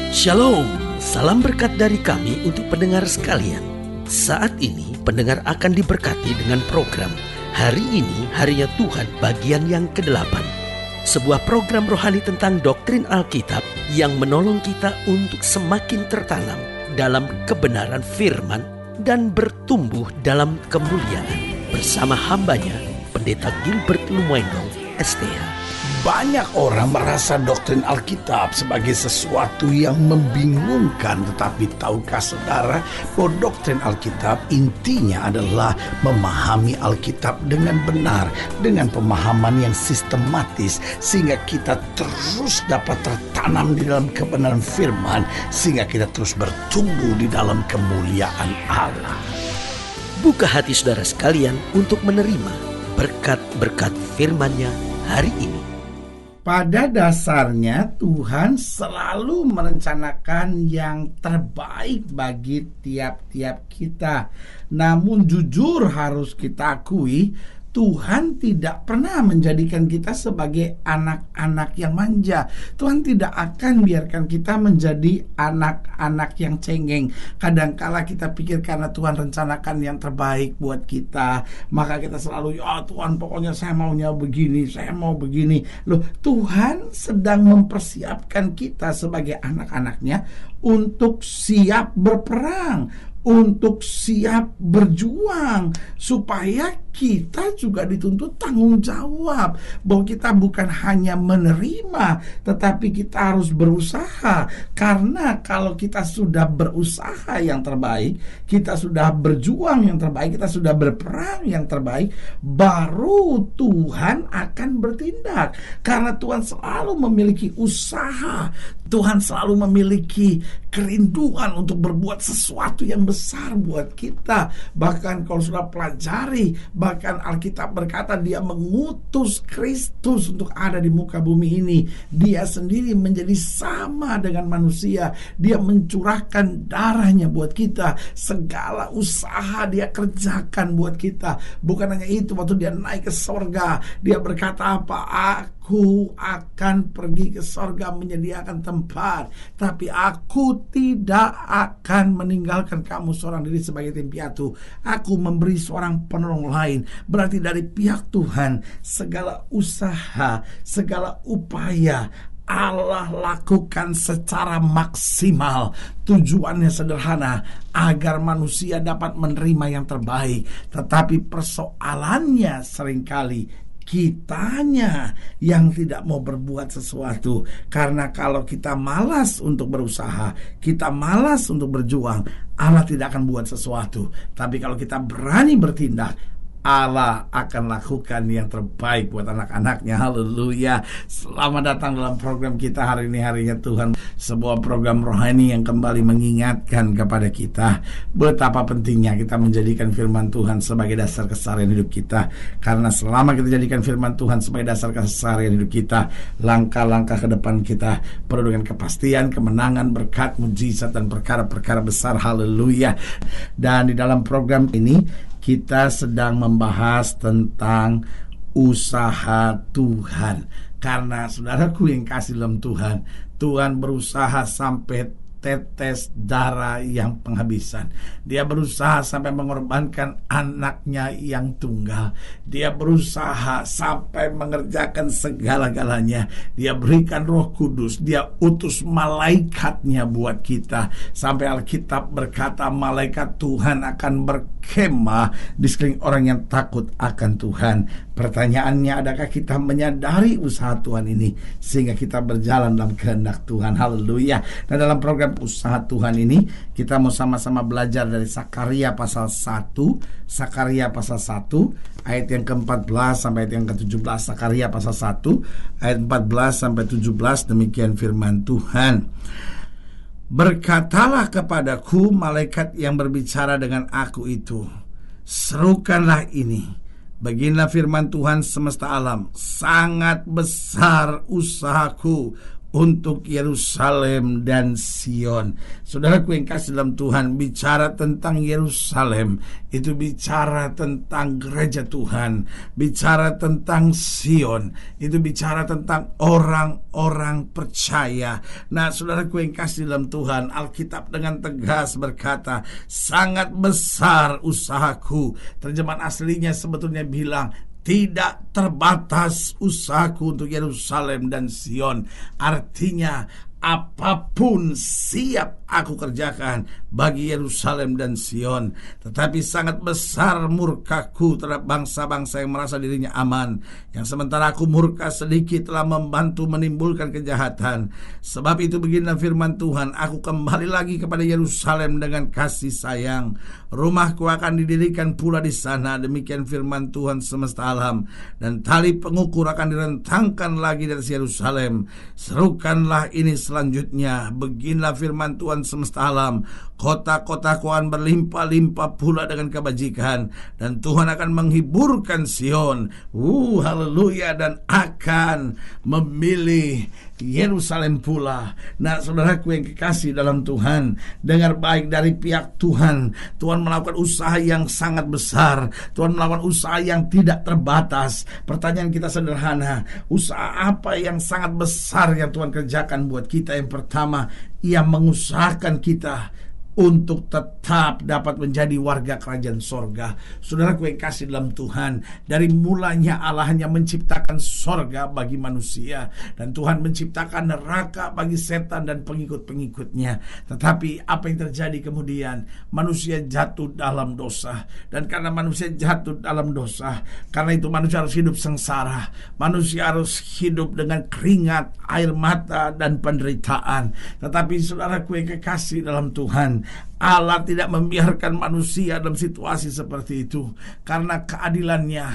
Shalom, salam berkat dari kami untuk pendengar sekalian. Saat ini pendengar akan diberkati dengan program Hari Ini Harinya Tuhan bagian yang ke-8. Sebuah program rohani tentang doktrin Alkitab yang menolong kita untuk semakin tertanam dalam kebenaran firman dan bertumbuh dalam kemuliaan. Bersama hambanya, Pendeta Gilbert Lumoindong, STH. Banyak orang merasa doktrin Alkitab sebagai sesuatu yang membingungkan. Tetapi tahukah saudara bahwa doktrin Alkitab intinya adalah memahami Alkitab dengan benar, dengan pemahaman yang sistematis, sehingga kita terus dapat tertanam di dalam kebenaran firman, sehingga kita terus bertumbuh di dalam kemuliaan Allah. Buka hati saudara sekalian untuk menerima berkat-berkat firman-Nya hari ini. Pada dasarnya Tuhan selalu merencanakan yang terbaik bagi tiap-tiap kita. Namun jujur harus kita akui, Tuhan tidak pernah menjadikan kita sebagai anak-anak yang manja. Tuhan tidak akan biarkan kita menjadi anak-anak yang cengeng. Kadangkala kita pikir karena Tuhan rencanakan yang terbaik buat kita, maka kita selalu, ya Tuhan pokoknya saya maunya begini, saya mau begini. Loh, Tuhan sedang mempersiapkan kita sebagai anak-anaknya untuk siap berperang, untuk siap berjuang, supaya kita juga dituntut tanggung jawab, bahwa kita bukan hanya menerima, tetapi kita harus berusaha. Karena kalau kita sudah berusaha yang terbaik, kita sudah berjuang yang terbaik, kita sudah berperang yang terbaik, baru Tuhan akan bertindak. Karena Tuhan selalu memiliki usaha, Tuhan selalu memiliki kerinduan untuk berbuat sesuatu yang besar buat kita. Bahkan kalau sudah pelajari, bahkan Alkitab berkata dia mengutus Kristus untuk ada di muka bumi ini. Dia sendiri menjadi sama dengan manusia. Dia mencurahkan darahnya buat kita. Segala usaha dia kerjakan buat kita. Bukan hanya itu, waktu dia naik ke sorga, dia berkata apa? Aku akan pergi ke sorga menyediakan tempat, tapi aku tidak akan meninggalkan kamu seorang diri sebagai tim piatu. Aku memberi seorang penolong lain. Berarti dari pihak Tuhan, segala usaha, segala upaya Allah lakukan secara maksimal. Tujuannya sederhana, agar manusia dapat menerima yang terbaik. Tetapi persoalannya seringkali kitanya yang tidak mau berbuat sesuatu. Karena kalau kita malas untuk berusaha, kita malas untuk berjuang, Allah tidak akan buat sesuatu. Tapi kalau kita berani bertindak, Allah akan lakukan yang terbaik buat anak-anaknya. Haleluya. Selamat datang dalam program kita Hari Ini Harinya Tuhan. Sebuah program rohani yang kembali mengingatkan kepada kita betapa pentingnya kita menjadikan firman Tuhan sebagai dasar keseharian hidup kita. Karena selama kita jadikan firman Tuhan sebagai dasar keseharian hidup kita, langkah-langkah ke depan kita penuh dengan kepastian, kemenangan, berkat, mujizat, dan perkara-perkara besar. Haleluya. Dan di dalam program ini kita sedang membahas tentang usaha Tuhan. Karena saudaraku yang kasih dalam Tuhan, Tuhan berusaha sampai tetes darah yang penghabisan. Dia berusaha sampai mengorbankan anaknya yang tunggal. Dia berusaha sampai mengerjakan segala-galanya. Dia berikan Roh Kudus. Dia utus malaikatnya buat kita. Sampai Alkitab berkata malaikat Tuhan akan berkemah di sekeliling orang yang takut akan Tuhan. Pertanyaannya, adakah kita menyadari usaha Tuhan ini sehingga kita berjalan dalam kehendak Tuhan? Haleluya. Dan dalam program usaha Tuhan ini kita mau sama-sama belajar dari Sakaria pasal 1. Sakaria pasal 1 ayat yang ke-14 sampai ayat yang ke-17. Sakaria pasal 1 ayat 14 sampai 17. Demikian firman Tuhan. Berkatalah kepadaku malaikat yang berbicara dengan aku itu, serukanlah ini. Beginilah firman Tuhan semesta alam, sangat besar usahaku untuk Yerusalem dan Sion. Saudaraku yang kasih dalam Tuhan, bicara tentang Yerusalem itu bicara tentang gereja Tuhan, bicara tentang Sion itu bicara tentang orang-orang percaya. Nah, saudaraku yang kasih dalam Tuhan, Alkitab dengan tegas berkata, sangat besar usahaku. Terjemahan aslinya sebetulnya bilang, tidak terbatas usahaku untuk Yerusalem dan Sion. Artinya apapun siap aku kerjakan bagi Yerusalem dan Sion. Tetapi sangat besar murkaku terhadap bangsa-bangsa yang merasa dirinya aman, yang sementara aku murka sedikit telah membantu menimbulkan kejahatan. Sebab itu beginilah firman Tuhan, aku kembali lagi kepada Yerusalem dengan kasih sayang. Rumahku akan didirikan pula di sana, demikian firman Tuhan semesta alam. Dan tali pengukur akan direntangkan lagi dari Yerusalem. Serukanlah ini selanjutnya, beginilah firman Tuhan semesta alam, kota-kotaku akan berlimpah-limpah pula dengan kebajikan, dan Tuhan akan menghiburkan Sion, haleluya, dan akan memilih Yerusalem pula. Nah, saudaraku yang kekasih dalam Tuhan, dengar baik dari pihak Tuhan. Tuhan melakukan usaha yang sangat besar. Tuhan melakukan usaha yang tidak terbatas. Pertanyaan kita sederhana, usaha apa yang sangat besar yang Tuhan kerjakan buat kita? Yang pertama, Ia mengusahakan kita untuk tetap dapat menjadi warga kerajaan sorga. Saudaraku yang kasih dalam Tuhan, dari mulanya Allah hanya menciptakan sorga bagi manusia, dan Tuhan menciptakan neraka bagi setan dan pengikut-pengikutnya. Tetapi apa yang terjadi kemudian? Manusia jatuh dalam dosa, dan karena manusia jatuh dalam dosa, karena itu manusia harus hidup sengsara. Manusia harus hidup dengan keringat, air mata, dan penderitaan. Tetapi saudaraku yang kekasih dalam Tuhan, Allah tidak membiarkan manusia dalam situasi seperti itu. Karena keadilannya,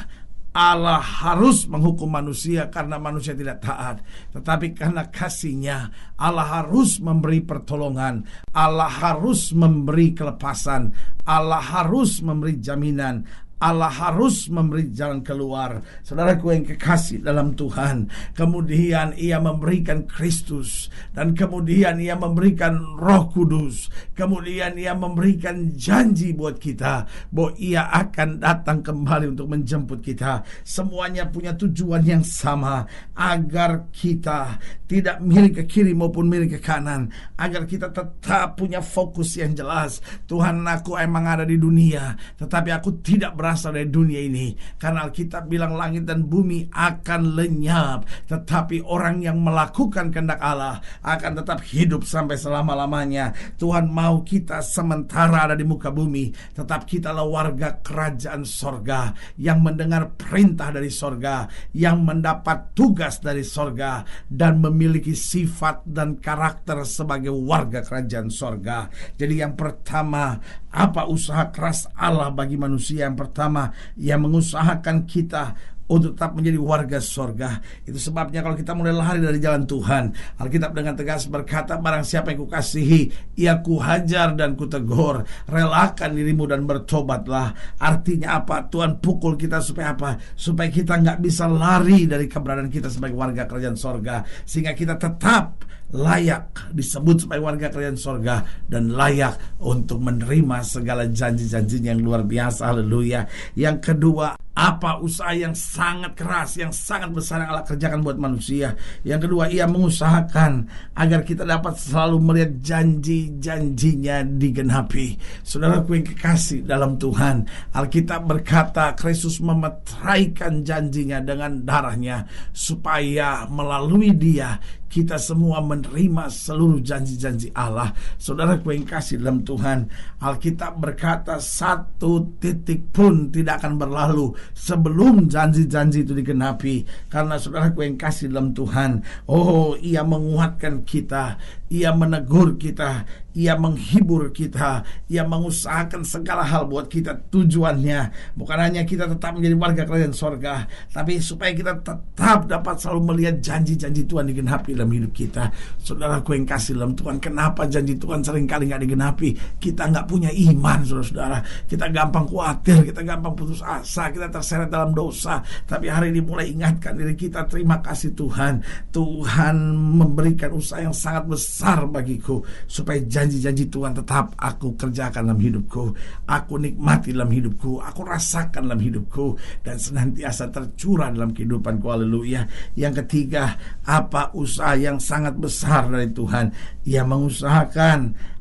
Allah harus menghukum manusia karena manusia tidak taat. Tetapi karena kasih-Nya, Allah harus memberi pertolongan, Allah harus memberi kelepasan, Allah harus memberi jaminan, Allah harus memberi jalan keluar. Saudaraku yang kekasih dalam Tuhan, kemudian Ia memberikan Kristus, dan kemudian Ia memberikan Roh Kudus, kemudian Ia memberikan janji buat kita bahwa Ia akan datang kembali untuk menjemput kita. Semuanya punya tujuan yang sama, agar kita tidak miring ke kiri maupun miring ke kanan, agar kita tetap punya fokus yang jelas. Tuhan, aku emang ada di dunia, tetapi aku tidak berasal dari dunia ini. Karena Alkitab bilang langit dan bumi akan lenyap, tetapi orang yang melakukan kehendak Allah akan tetap hidup sampai selama-lamanya. Tuhan mau kita sementara ada di muka bumi, tetap kita adalah warga kerajaan sorga, yang mendengar perintah dari sorga, yang mendapat tugas dari sorga, dan memiliki sifat dan karakter sebagai warga kerajaan sorga. Jadi yang pertama, apa usaha keras Allah bagi manusia? Yang pertama, Ia mengusahakan kita untuk tetap menjadi warga sorga. Itu sebabnya kalau kita mulai lari dari jalan Tuhan, Alkitab dengan tegas berkata, barang siapa yang Kukasihi, Ia Kuhajar dan Kutegur. Relakan dirimu dan bertobatlah. Artinya apa? Tuhan pukul kita supaya apa? Supaya kita nggak bisa lari dari keberadaan kita sebagai warga kerajaan sorga, sehingga kita tetap layak disebut sebagai warga kerajaan sorga, dan layak untuk menerima segala janji-janjinya yang luar biasa. Haleluya. Yang kedua, apa usaha yang sangat keras, yang sangat besar yang Allah kerjakan buat manusia? Yang kedua, Ia mengusahakan agar kita dapat selalu melihat janji-janjinya digenapi. Saudaraku yang kekasih dalam Tuhan, Alkitab berkata Kristus memeteraikan janjinya dengan darahnya, supaya melalui Dia kita semua menerima seluruh janji-janji Allah. Saudaraku yang kasih dalam Tuhan, Alkitab berkata 1 titik pun tidak akan berlalu sebelum janji-janji itu digenapi. Karena saudaraku yang kasih dalam Tuhan, Ia menguatkan kita, Ia menegur kita, Ia menghibur kita, Ia mengusahakan segala hal buat kita. Tujuannya bukan hanya kita tetap menjadi warga kerajaan sorga, tapi supaya kita tetap dapat selalu melihat janji-janji Tuhan digenapi dalam hidup kita. Saudaraku yang kasih dalam Tuhan, kenapa janji Tuhan seringkali nggak digenapi? Kita nggak punya iman, saudara-saudara. Kita gampang khawatir, kita gampang putus asa, kita terseret dalam dosa. Tapi hari ini mulai ingatkan diri kita, terima kasih Tuhan. Tuhan memberikan usaha yang sangat besar bagiku, supaya janji-janji Tuhan tetap aku kerjakan dalam hidupku, aku nikmati dalam hidupku, aku rasakan dalam hidupku, dan senantiasa tercurah dalam kehidupanku. Haleluya. Yang ketiga, apa usaha yang sangat besar dari Tuhan? Ia mengusahakan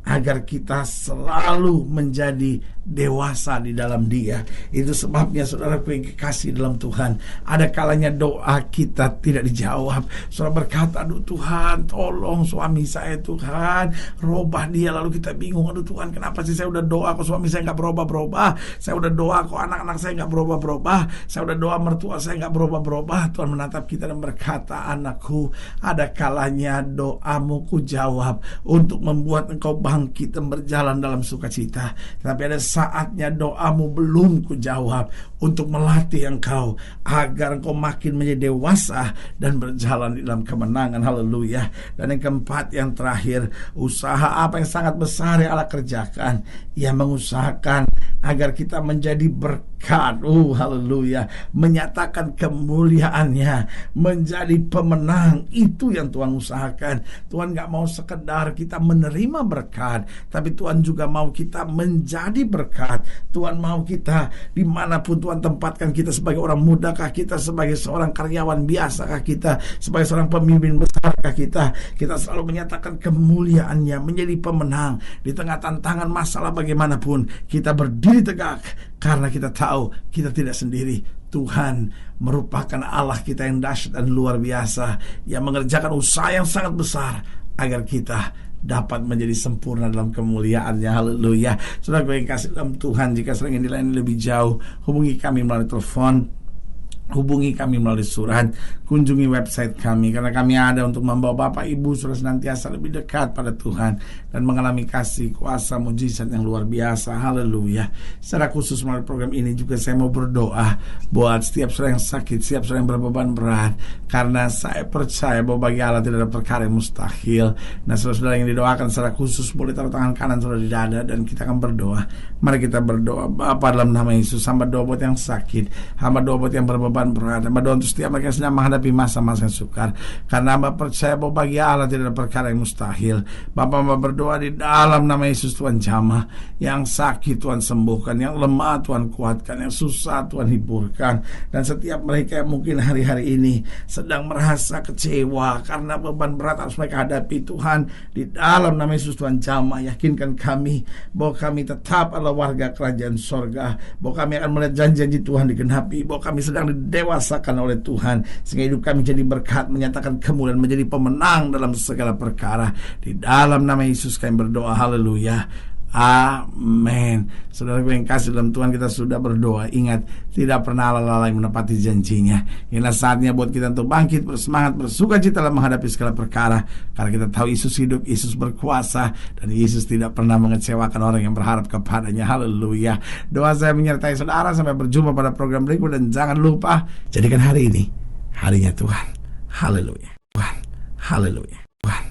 agar kita selalu menjadi dewasa di dalam Dia. Itu sebabnya saudaraku yang kekasih dalam Tuhan, ada kalanya doa kita tidak dijawab. Saudara berkata, aduh Tuhan, tolong suami saya Tuhan, robah dia. Lalu kita bingung, aduh Tuhan, kenapa sih saya udah doa kok suami saya gak berubah-berubah, saya udah doa kok anak-anak saya gak berubah-berubah, saya udah doa mertua saya gak berubah-berubah. Tuhan menatap kita dan berkata, anakku, ada kalanya doamu ku jawab untuk membuat engkau bangkit dan berjalan dalam sukacita. Tapi ada saatnya doamu belum ku jawab untuk melatih engkau agar engkau makin menjadi dewasa dan berjalan di dalam kemenangan. Haleluya. Dan yang keempat, yang terakhir, usaha apa yang sangat besar yang Allah kerjakan? Ia mengusahakan agar kita menjadi berkat. Haleluya. Menyatakan kemuliaannya, menjadi pemenang. Itu yang Tuhan usahakan. Tuhan gak mau sekedar kita menerima berkat, tapi Tuhan juga mau kita menjadi berkat. Tuhan mau kita dimanapun Tuhan tempatkan kita, sebagai orang mudakah kita, sebagai seorang karyawan biasakah kita, sebagai seorang pemimpin besarkah kita selalu menyatakan kemuliaannya, menjadi pemenang di tengah tantangan masalah bagaimanapun. Kita berdiri tegak karena kita tahu kita tidak sendiri. Tuhan merupakan Allah kita yang dahsyat dan luar biasa, yang mengerjakan usaha yang sangat besar agar kita dapat menjadi sempurna dalam kemuliaannya. Haleluya. Saudara yang kasih dalam Tuhan, jika sering ingin dilayani lebih jauh, hubungi kami melalui telepon, hubungi kami melalui surat, kunjungi website kami, karena kami ada untuk membawa Bapak Ibu saudara senantiasa lebih dekat pada Tuhan dan mengalami kasih, kuasa, mujizat yang luar biasa. Haleluya. Secara khusus melalui program ini juga saya mau berdoa buat setiap saudara yang sakit, setiap saudara yang berbeban berat, karena saya percaya bahwa bagi Allah tidak ada perkara yang mustahil. Nah, saudara-saudara yang didoakan secara khusus boleh taruh tangan kanan saudara di dada dan kita akan berdoa. Mari kita berdoa. Bapa, dalam nama Yesus, hamba doa buat yang sakit, hamba doa buat yang berbeban berat, hamba doa untuk setiap mereka yang sedang menghadapi masa-masa yang sukar, karena hamba percaya bahwa bagi Allah tidak ada perkara yang mustahil. Bapa, hamba berdoa di dalam nama Yesus, Tuhan jamah yang sakit Tuhan sembuhkan, yang lemah Tuhan kuatkan, yang susah Tuhan hiburkan. Dan setiap mereka yang mungkin hari-hari ini sedang merasa kecewa karena beban berat harus mereka hadapi, Tuhan, di dalam nama Yesus Tuhan jamah, yakinkan kami bahwa kami tetap adalah warga kerajaan sorga, bahwa kami akan melihat janji-janji Tuhan digenapi, bahwa kami sedang didewasakan oleh Tuhan, sehingga hidup kami jadi berkat, menyatakan kemuliaan, menjadi pemenang dalam segala perkara. Di dalam nama Yesus kami berdoa. Haleluya. Amin. Saudara yang kasih dalam Tuhan, kita sudah berdoa. Ingat, tidak pernah Allah lalai menepati janjinya. Inilah saatnya buat kita untuk bangkit, bersemangat, bersukacita dalam menghadapi segala perkara, karena kita tahu Yesus hidup, Yesus berkuasa, dan Yesus tidak pernah mengecewakan orang yang berharap kepadanya. Haleluya. Doa saya menyertai saudara. Sampai berjumpa pada program berikut, dan jangan lupa jadikan hari ini harinya Tuhan. Haleluya. Tuhan. Haleluya. Tuhan.